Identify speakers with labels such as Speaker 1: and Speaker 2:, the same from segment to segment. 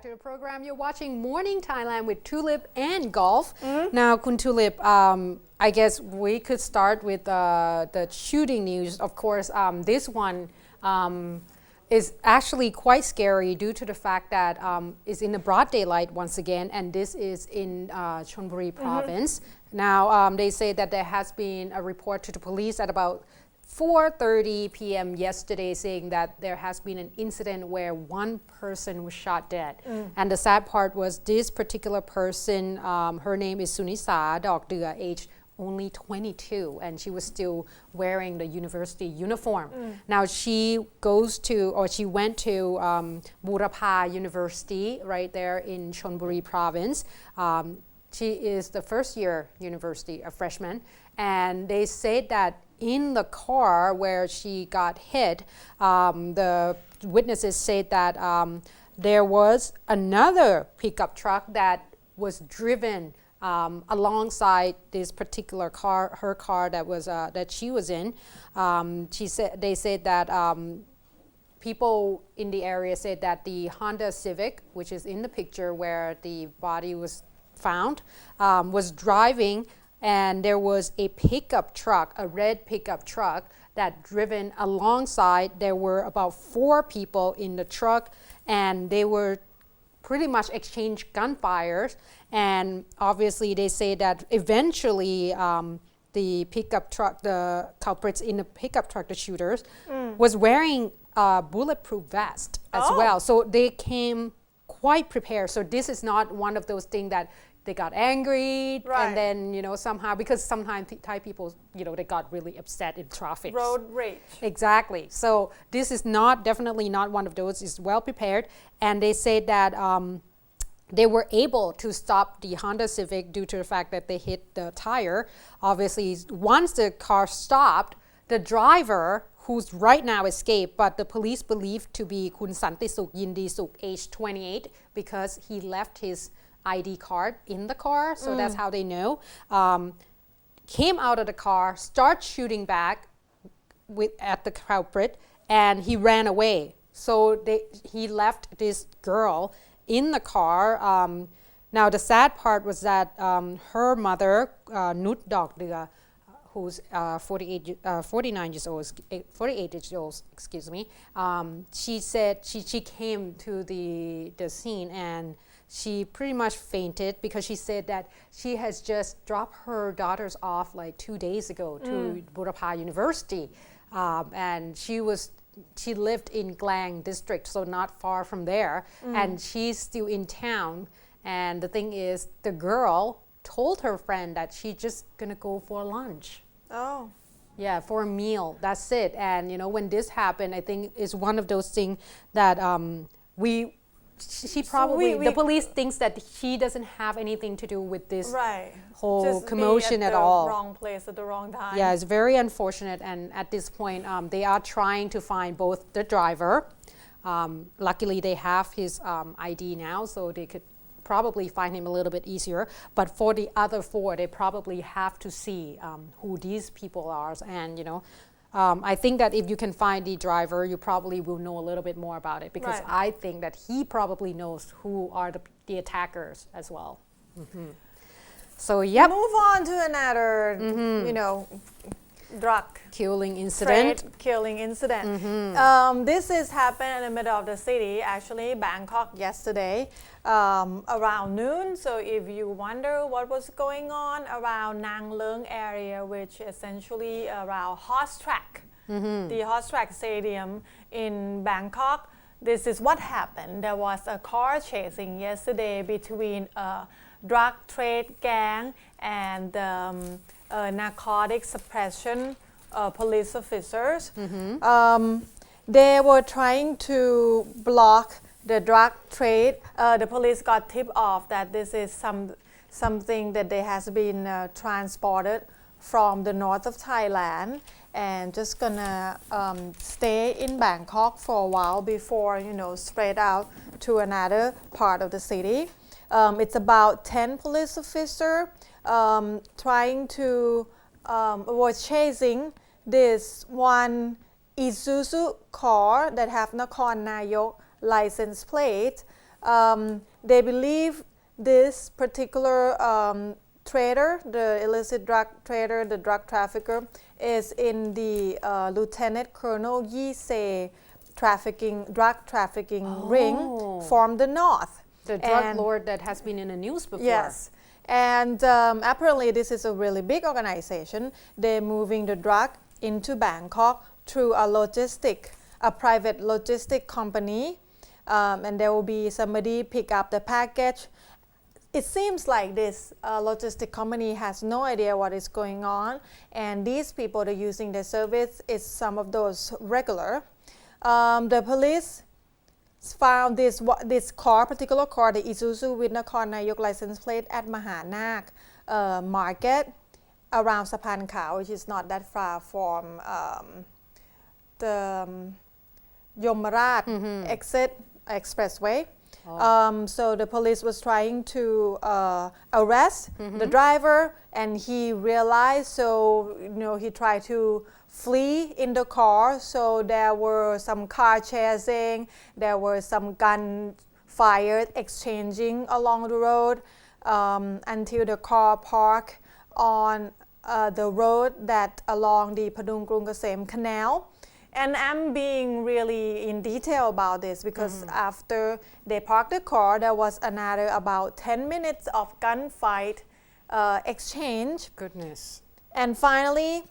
Speaker 1: back to the program. You're watching Morning Thailand with Tulip and Golf. Now, Kun Tulip, I guess we could start with the shooting news. Of course, this one is actually quite scary due to the fact that it's in the broad daylight once again, and this is in Chonburi province. Now, they say that there has been a report to the police at about 4:30 p.m. yesterday saying that there has been an incident where one person was shot dead. And the sad part was this particular person, her name is Sunisa Dokdua, aged only 22, and she was still wearing the university uniform. Now she went to Burapha University right there in Chonburi province. She is the first year university, a freshman, and they said that in the car where she got hit, the witnesses said that there was another pickup truck that was driven alongside this particular car, her car that she was in. They said that people in the area said that the Honda Civic, which is in the picture where the body was found, was driving, and there was a pickup truck, a red pickup truck that driven alongside. There were about 4 people in the truck, and they were pretty much exchanged gunfires. And obviously they say that eventually the pickup truck, the culprits in the pickup truck, the shooters, was wearing a bulletproof vest as well. So they came quite prepared. So this is not one of those things that they got angry and then, somehow, because sometimes Thai people, they got really upset in traffic.
Speaker 2: Road rage.
Speaker 1: Exactly. So this is definitely not one of those. It's well prepared. And they say that they were able to stop the Honda Civic due to the fact that they hit the tire. Obviously, once the car stopped, the driver, who's right now escaped, but the police believe to be Kun Santisuk Yindi Suk, age 28, because he left his ID card in the car, so that's how they know. Came out of the car, start shooting back at the culprit, and he ran away. So he left this girl in the car. Now the sad part was that her mother, Nut Dokdua, who's 48 years old, excuse me. She said she came to the scene and she pretty much fainted because she said that she has just dropped her daughters off like 2 days ago to Burapha University, and she lived in Klang district, so not far from there, and she's still in town. And the thing is, the girl told her friend that she's just gonna go for lunch.
Speaker 2: Oh.
Speaker 1: Yeah, for a meal. That's it. And when this happened, I think it's one of those things that the police thinks that she doesn't have anything to do with this whole
Speaker 2: just
Speaker 1: commotion at all.
Speaker 2: Wrong place at the wrong time.
Speaker 1: Yeah, it's very unfortunate. And at this point, they are trying to find both the driver. Luckily, they have his ID now, so they could probably find him a little bit easier. But for the other 4, they probably have to see who these people are. And I think that if you can find the driver, you probably will know a little bit more about it, because I think that he probably knows who are the attackers as well. So
Speaker 2: Move on to another, drug
Speaker 1: killing incident.
Speaker 2: This is happened in the middle of the city, actually, Bangkok yesterday, around noon. So if you wonder what was going on around Nang Leung area, which essentially around horse track, the horse track stadium in Bangkok, this is what happened. There was a car chasing yesterday between a drug trade gang and narcotic suppression police officers. They were trying to block the drug trade. The police got tipped off that this is something that they has been transported from the north of Thailand and just gonna stay in Bangkok for a while before spread out to another part of the city. It's about 10 police officers was chasing this one Isuzu car that have Nakhon Nayok license plate. They believe this particular trader, the illicit drug trader, the drug trafficker, is in the Lieutenant Colonel Yi Se drug trafficking ring from the north.
Speaker 1: The drug lord that has been in the news before.
Speaker 2: Yes. And apparently this is a really big organization. They're moving the drug into Bangkok through a private logistic company. And there will be somebody pick up the package. It seems like this logistic company has no idea what is going on. And these people that are using their service is some of those regular. The police found this particular car, the Isuzu with Nakhon Nayok license plate at Mahanak market around Sapan Khao, which is not that far from the Yomarat exit expressway. So the police was trying to arrest the driver, and he realized, so he tried to flee in the car. So there were some car chasing, there were some gunfire exchanging along the road until the car parked on the road that along the Padung Krung Kasem Canal. And I'm being really in detail about this because after they parked the car, there was another about 10 minutes of gunfight exchange.
Speaker 1: Goodness.
Speaker 2: And finally,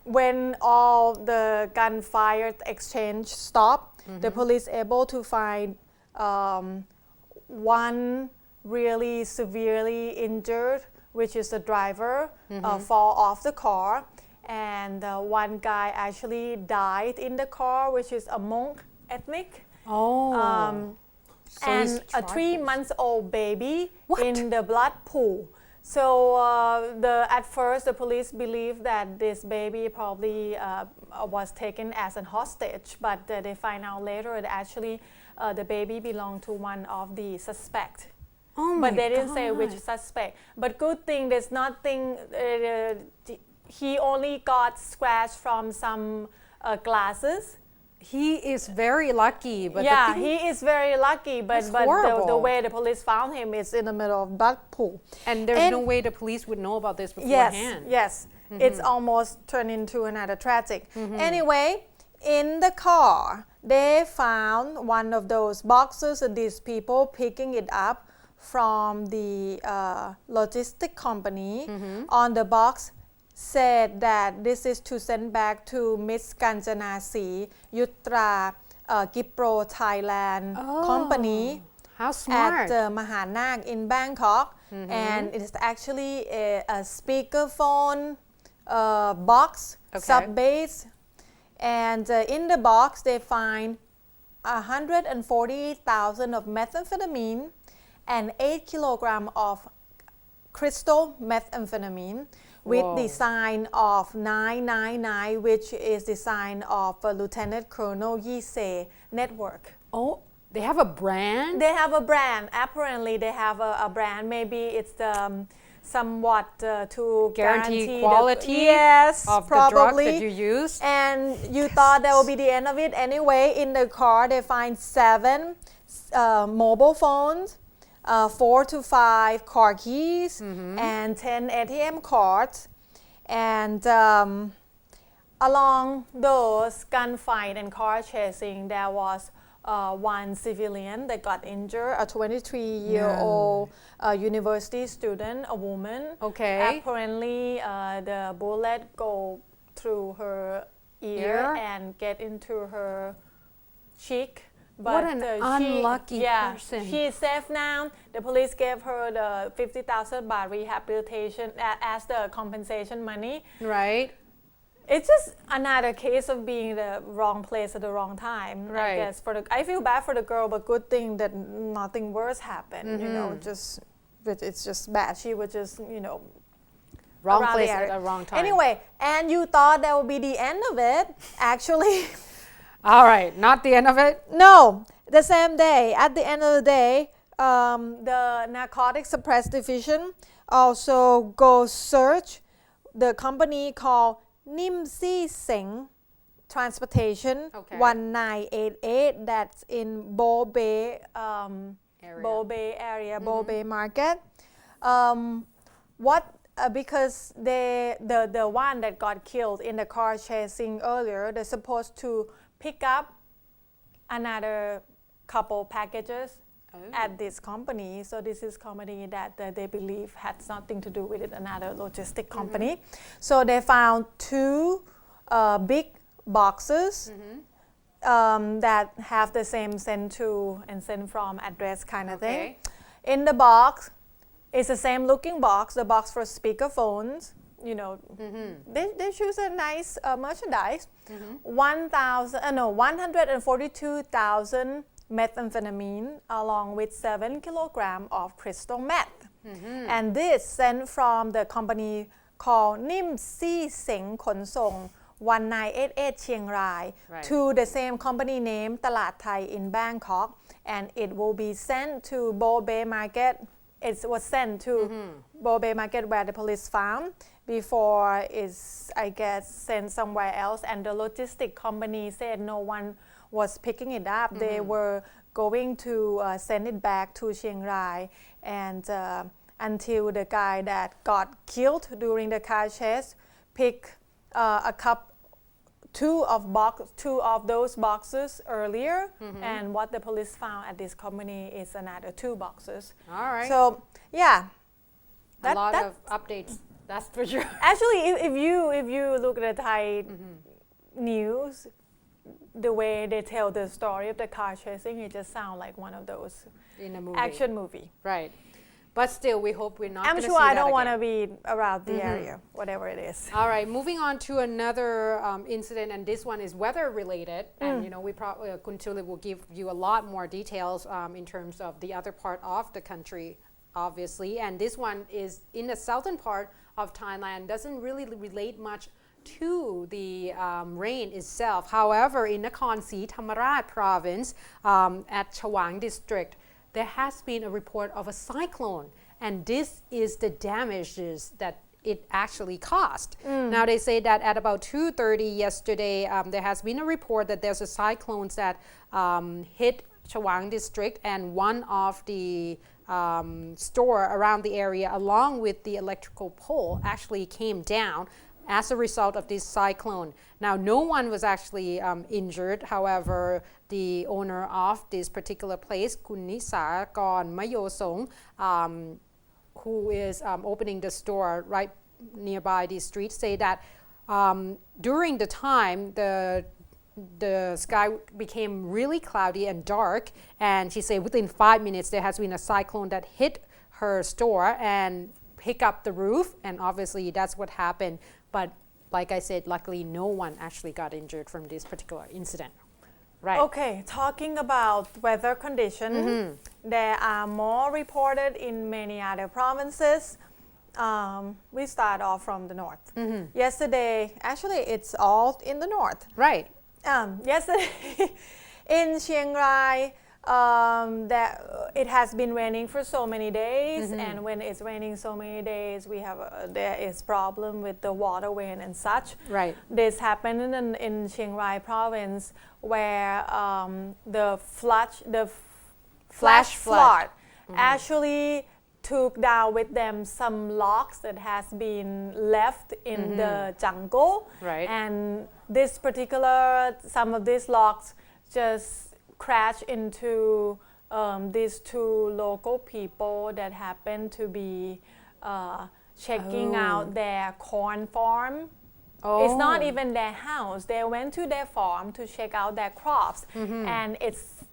Speaker 2: when all the gunfire exchange stopped, the police able to find one really severely injured, which is the driver, fall off the car. And one guy actually died in the car, which is a Hmong ethnic.
Speaker 1: So
Speaker 2: And a 3-month-old baby in the blood pool. So at first the police believed that this baby probably was taken as a hostage, but they find out later that actually the baby belonged to one of the suspects. But they didn't say which suspect. But good thing, there's nothing. He only got scratched from some glasses.
Speaker 1: He is very lucky. But
Speaker 2: yeah, he is very lucky. But the way the police found him is in the middle of blood pool.
Speaker 1: And there's no way the police would know about this beforehand.
Speaker 2: Yes. It's almost turned into another tragic. Anyway, in the car, they found one of those boxes of these people picking it up from the logistic company. On the box said that this is to send back to Miss Kanchana Si Yutra Gipro Thailand company.
Speaker 1: How smart.
Speaker 2: At Mahanak in Bangkok. And it's actually a speakerphone box, sub-base. And in the box they find 140,000 of methamphetamine and 8 kilograms of crystal methamphetamine with the sign of 999, which is the sign of Lieutenant Colonel Yi Se network.
Speaker 1: Oh, they have a brand?
Speaker 2: They have a brand. Apparently, they have a brand. Maybe it's somewhat to guarantee
Speaker 1: quality of
Speaker 2: probably.
Speaker 1: The drug that you use.
Speaker 2: And you thought that would be the end of it. Anyway, in the car, they find 7 mobile phones, 4 to 5 car keys, and 10 ATM cards. And along those gunfight and car chasing, there was one civilian that got injured, a 23-year-old university student, a woman. Apparently, the bullet go through her ear and get into her cheek. But
Speaker 1: what an unlucky person.
Speaker 2: She is safe now. The police gave her the 50,000 baht rehabilitation as the compensation money.
Speaker 1: Right.
Speaker 2: It's just another case of being the wrong place at the wrong time.
Speaker 1: Right.
Speaker 2: I guess I feel bad for the girl, but good thing that nothing worse happened. But it's just bad. She was just
Speaker 1: wrong place at the wrong time.
Speaker 2: Anyway, and you thought that would be the end of it. Actually.
Speaker 1: All right, not the end of it?
Speaker 2: No, the same day, at the end of the day, the Narcotic Suppress Division also go search the company called Nim Si Seng Transportation 1988 that's in Bo Bay
Speaker 1: area.
Speaker 2: Bo Bay area, Bo Bay Market. Because the one that got killed in the car chasing earlier, they're supposed to pick up another couple packages at this company. So this is company that they believe had something to do with it, another logistic company. So they found two big boxes that have the same send to and send from address kind of thing. In the box, it's the same looking box, the box for speakerphones. You know, they choose a nice merchandise. 142,000 methamphetamine along with 7 kilograms of crystal meth. And this sent from the company called Nim Si Seng Khon Song 1988 Chiang Rai to the same company name Talat Thai in Bangkok, and it will be sent to Bo Bay Market. It was sent to Bo Bay Market where the police found before is, I guess, sent somewhere else, and the logistic company said no one was picking it up. They were going to send it back to Chiang Rai, and until the guy that got killed during the car chase picked two of those boxes earlier, and what the police found at this company is another 2 boxes.
Speaker 1: All right.
Speaker 2: So yeah,
Speaker 1: a lot of updates. That's for sure.
Speaker 2: Actually, if you look at the Thai news, the way they tell the story of the car chasing, it just sounds like one of those
Speaker 1: in a movie.
Speaker 2: Action movie.
Speaker 1: Right. But still, we hope we're not going
Speaker 2: I'm
Speaker 1: to see
Speaker 2: sure I
Speaker 1: that
Speaker 2: don't want to
Speaker 1: again.
Speaker 2: be around the area, whatever it is.
Speaker 1: All right, moving on to another incident, and this one is weather related. And you know, we probably Kun Tulip will give you a lot more details in terms of the other part of the country, obviously. And this one is in the southern part of Thailand. Doesn't really relate much to the rain itself. However, in Nakhon Si Thammarat province at Chawang district, there has been a report of a cyclone, and this is the damages that it actually caused. Now they say that at about 2:30 yesterday, there has been a report that there's a cyclone that hit Chawang district, and one of the store around the area along with the electrical pole actually came down as a result of this cyclone. Now, no one was actually injured. However, the owner of this particular place, Kun Nisarkon Mayosong, who is opening the store right nearby the street, say that during the time, the sky became really cloudy and dark, and she said within 5 minutes there has been a cyclone that hit her store and pick up the roof, and obviously that's what happened. But like I said, luckily no one actually got injured from this particular incident. Right.
Speaker 2: Okay, talking about weather conditions, there are more reported in many other provinces. We start off from the north. Yesterday, actually it's all in the north.
Speaker 1: Right.
Speaker 2: Yesterday in Chiang Rai, that it has been raining for so many days, and when it's raining so many days, there is problem with the waterway and such.
Speaker 1: Right.
Speaker 2: This happened in Chiang Rai province where the flash flood actually took down with them some logs that has been left in the jungle.
Speaker 1: Right.
Speaker 2: And some of these logs just crash into these 2 local people that happen to be checking out their corn farm. It's not even their house. They went to their farm to check out their crops, and it's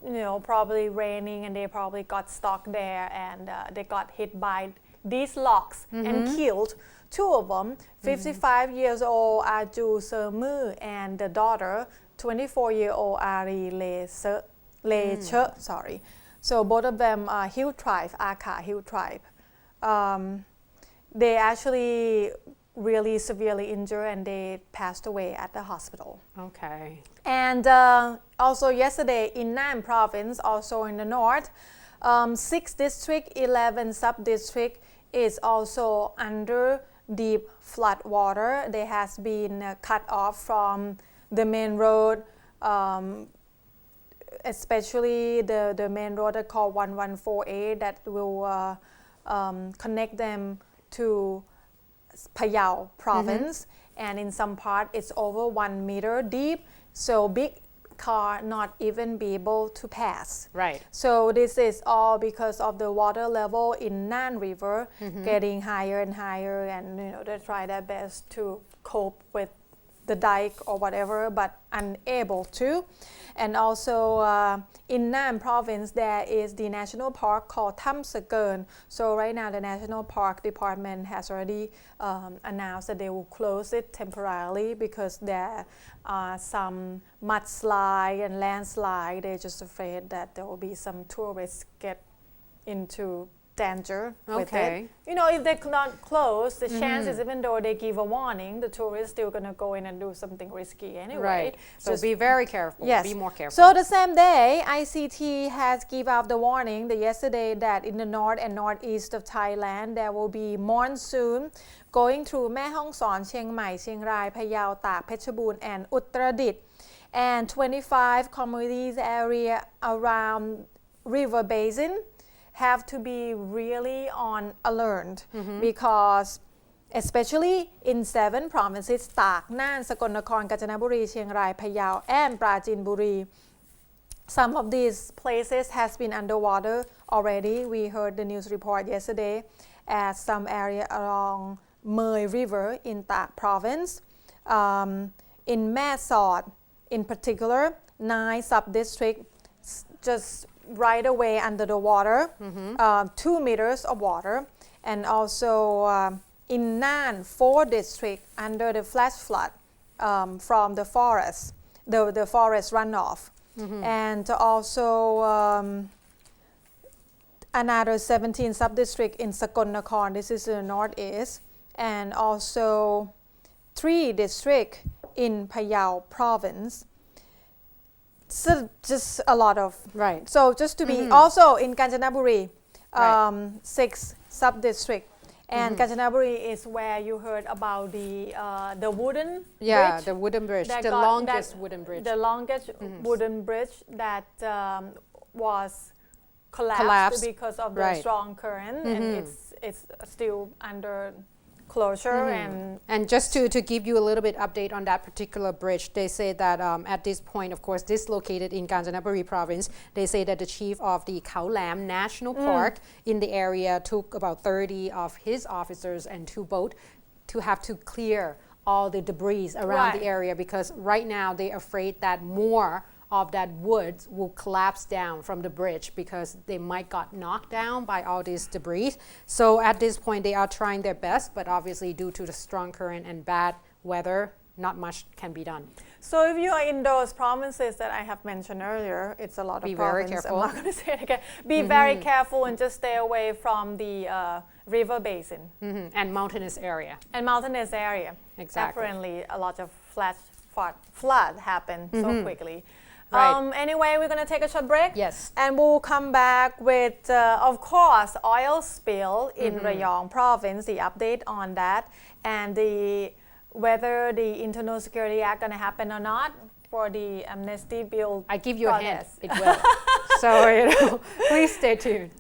Speaker 2: probably raining, and they probably got stuck there, and they got hit by these logs and killed 2 of them. 55 years old Aju Sermu and the daughter 24-year-old Ari Le sorry. So both of them are Hill tribe, Aka Hill tribe. They actually really severely injured, and they passed away at the hospital.
Speaker 1: Okay.
Speaker 2: And also yesterday in Nam province, also in the north, 6 district, 11 sub-district is also under deep flood water. They has been cut off from the main road, especially the main road that called 114A that will connect them to Phayao province, and in some part it's over 1 meter deep, so big car not even be able to pass.
Speaker 1: Right.
Speaker 2: So this is all because of the water level in Nan River getting higher and higher, and they try their best to cope with the dike or whatever, but unable to. And also in Nam province there is the national park called Tham Sakern. So right now the national park department has already announced that they will close it temporarily because there are some mudslide and landslide. They're just afraid that there will be some tourists get into danger with it. If they not close, the chances, even though they give a warning, the tourists still gonna go in and do something risky anyway.
Speaker 1: Right. So just be very careful.
Speaker 2: Yes.
Speaker 1: Be more careful.
Speaker 2: So the same day, ICT has give out the warning yesterday that in the north and northeast of Thailand there will be monsoon going through Mae Hong Son, Chiang Mai, Chiang Rai, Phayao, Tak, Phetchabun, and Uttaradit, and 25 communities area around river basin have to be really on alert because especially in 7 provinces, Tak, Nan, Sakon Nakhon, Kanchanaburi, Chiang Rai, Phayao, and Prachinburi, some of these places has been underwater already. We heard the news report yesterday at some area along Mae River in Tak province. In Mae Sot, in particular, 9 sub-districts just right away under the water, 2 meters of water, and also in Nan, 4 districts under the flash flood from the forest, the forest runoff, and also another 17 sub-districts in Sakon Nakhon, this is the northeast, and also 3 districts in Phayao province. So just a lot of So just to be also in Kanchanaburi, 6 sub-districts, and Kanchanaburi is where you heard about the wooden bridge.
Speaker 1: The wooden bridge, the longest wooden bridge.
Speaker 2: The longest wooden bridge that was collapsed because of the strong current, and it's still under closure. And
Speaker 1: just to give you a little bit update on that particular bridge, they say that at this point, of course, this located in Kanchanaburi province, they say that the chief of the Khao Lam National Park in the area took about 30 of his officers and 2 boats to have to clear all the debris around the area, because right now they're afraid that more of that wood will collapse down from the bridge because they might got knocked down by all this debris. So at this point they are trying their best, but obviously due to the strong current and bad weather, not much can be done.
Speaker 2: So if you are in those provinces that I have mentioned earlier, it's a lot of provinces.
Speaker 1: Be very careful.
Speaker 2: I'm not going to say it again. Be very careful and just stay away from the river basin.
Speaker 1: And mountainous area.
Speaker 2: Exactly. Definitely a lot of flood happen so quickly. Anyway, we're going to take a short break.
Speaker 1: Yes.
Speaker 2: And we'll come back with, of course, oil spill in Rayong province, the update on that, and whether the Internal Security Act going to happen or not for the amnesty bill.
Speaker 1: I give you a hint. It will. So, please stay tuned.